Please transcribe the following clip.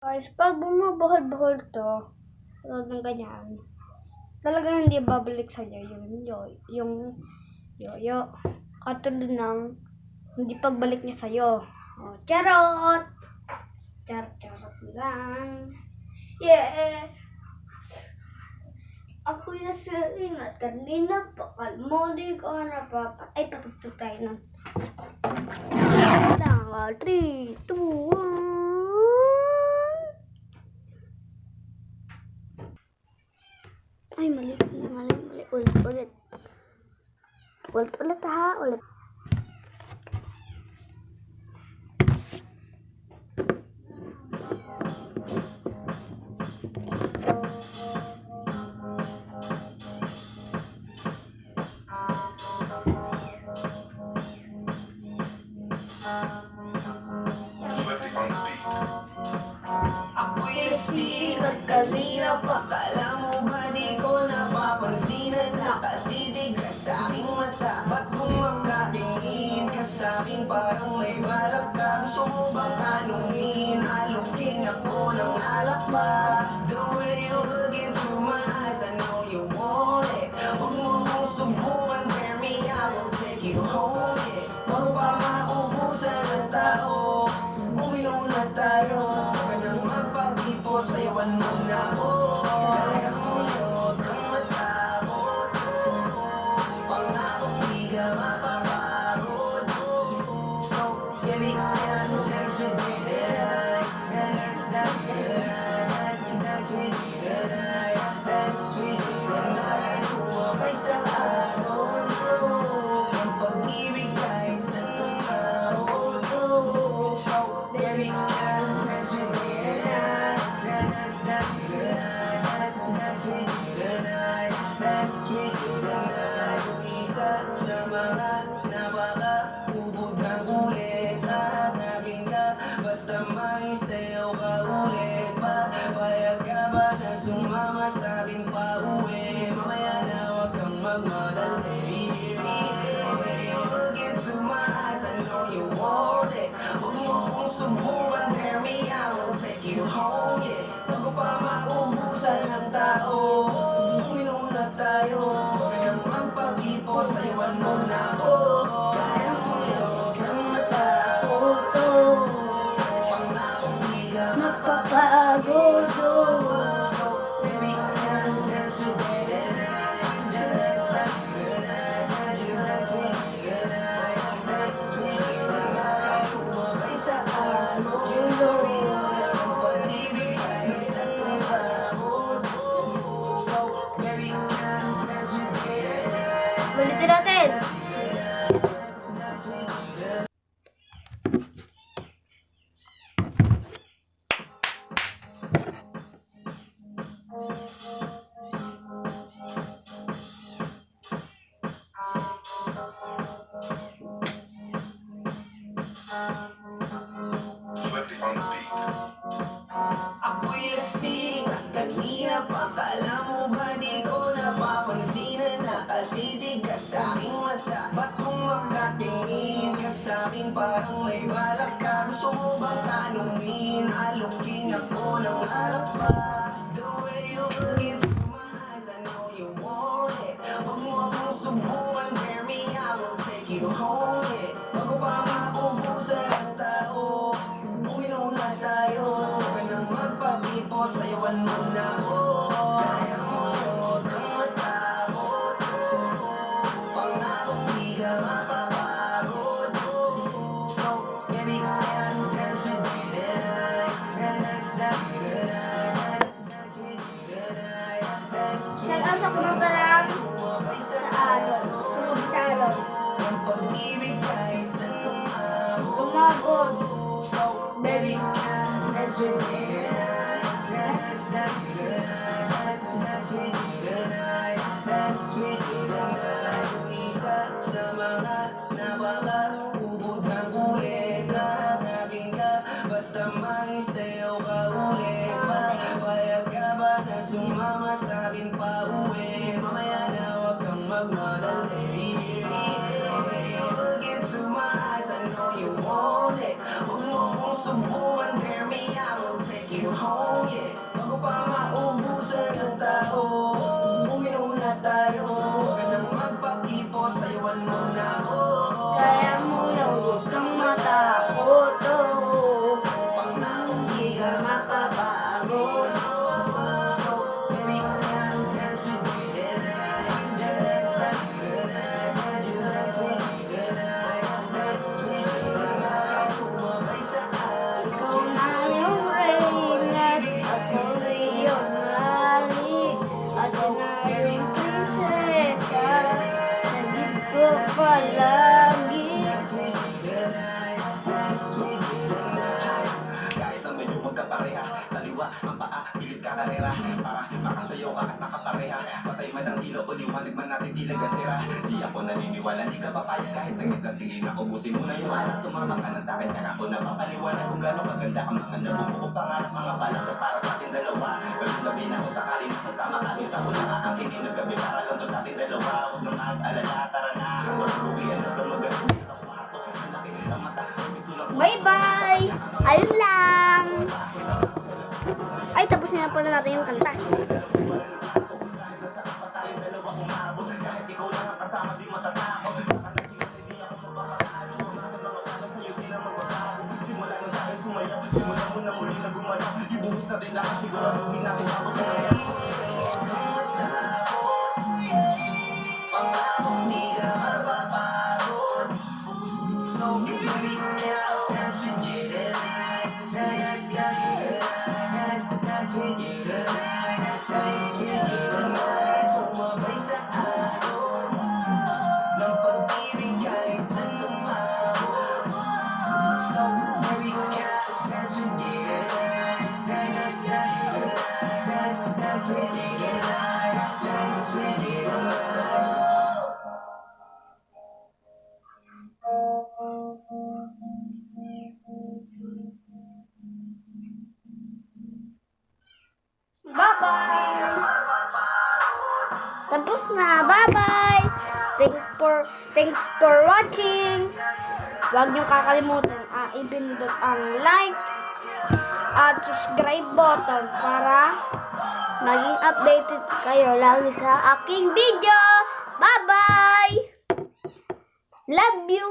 Guys, pag bumabahol-bahol to, tulad ng ganyan, talagang hindi babalik sa'yo yung yoyo. Katulad ng hindi pagbalik niya sa'yo. Oh, charot! Charot lang. Yeah! Ako yung ingat kanina pakal mo, di ko Ay, patugtog tayo nun. 3, 2, 1. Ay, mali. Ulit. Ulit ha. Ulit. Ako'y lasing at kanina pa. Kala mo ba di ko napapansinan? Nakatitig ka sa'king mata. Ba't kung makatingin ka sa'kin parang may balak ka? Gusto mo bang tanungin? Alukin ako ng alak pa. The way you look into my eyes, I know you want it. Huwag mo kong subukan, dare me, I will take you home, yeah. Bago pa maubusan ng tao, uminom na tayo. Sayawan mo na ako. Kaya mo yun kang matakot. Pangakong di ka mapapagod. So, baby, can you dance with me tonight? Dance with me tonight. Dance with me tonight. Huwagay sa aron. Ang pag-ibig kahit saan lumahod. So, baby, can you dance with me tonight? Sa mga napaka-ubod ng ulit at naging ka, basta may sayo ka ulit pa. Payag ka ba na sumama sa'kin pa uwi? Mamaya na wag kang magmadali. Look into my eyes, I know you want it. Huwag mo kong subukan, dare me, I will take you home, yeah. Bago pa maubusan ng tao, uminom na tayo. Kaya magpag-ipot, sayawan mo na ako. Kaya mo yun kang matakot. Pangakong di ka mapapagod. So, baby, can you dance with me tonight? Just dance with me tonight. Dance with me tonight. Dance with me tonight. Huwagay sa aron. Ang pag-ibig ay isang lumahod. So, baby, can you dance with me tonight? Ulitin natin. Ako'y lasing at kanina pa. Kala mo ba di ko napapansinan? Nakatitig ka sa'king mata. Ba't kung makatingin ka sa'kin parang may balak ka? Gusto mo bang tanungin? Alukin ako ng alak pa. The way you look into my eyes, I know you want it. Huwag mo akong subukan, dare me, I will take you home, yeah. Bago pa maubusan ng tao, uminom na tayo. Huwag nang magpapipot, sayawan mo na ako. Kaya mo yun kang matakot. Pangakong di ka mapapagod. So, baby, can you dance with me tonight? Dance with me tonight. Dance with me tonight. Dance with me Shout out sa kumagdarang Huwagay sa sa alon. Sa alon. ang pag-ibig kahit saan lumahod. Lumabot. So, baby, can you dance with me tonight? Dance with me tonight. Dance with me tonight. Dance with me tonight. Isa sa mga napaka-ubod ng ulit at naging ka, basta may sayo ka ulit pa. Payag ka ba na sumama sa'kin pa uwi? Mamaya na wag kang magmadali. Look into my eyes, I know you want it. Huwag mo kong subukan, dare me, I will take you kaliwa, ang paa, pilit ka karera. Para makasayaw ka at nakapareha. Patay man ang ilaw o liwanag man natin tila gasera. Di ako naniniwala, di ka papayag kahit sangit na sige na ubusin mo na yung alak. Sumama ka na sa'kin, tsaka ako napapaliwanag kung gano'ng kaganda ang mga nabubukong pangarap. Mga balak ko para sa ating dalawa. Gawin gabi na kung sakali masasama ka. Isa ko na aangkinin ng gabi para ganito sa ating dalawa. Huwag na mag-alala, tara na. Walang buwian at lumagat sa kwarto. Ang laki ng mata, gusto lang. Bye-bye! Ayun lang! Ay, tapos na pala natin yung kanta. Kahit ikaw lang ang kasama, di matatakot. Hindi ako mapapatalo. Mga plano sa'yo, di na magbabago. Simula na tayo sumayaw. Simula mo na muli na gumalaw. Ibuhos natin lahat, siguraduhin natin abot ka na yan. Pangakong di ka mapapagod. So, baby, now, that's what you do. That's what you do. That's what you do. That's what you do. Sumabay sa alon ng pag-ibig kahit saan lumabot. So, baby, now, that's what you do. That's what you do. That's what you do. That's what you do. Bye-bye! Tapos na. Bye-bye! Thanks for watching. Huwag niyo kakalimutan ipindot ang like at subscribe button para maging updated kayo lagi sa aking video. Bye-bye! Love you!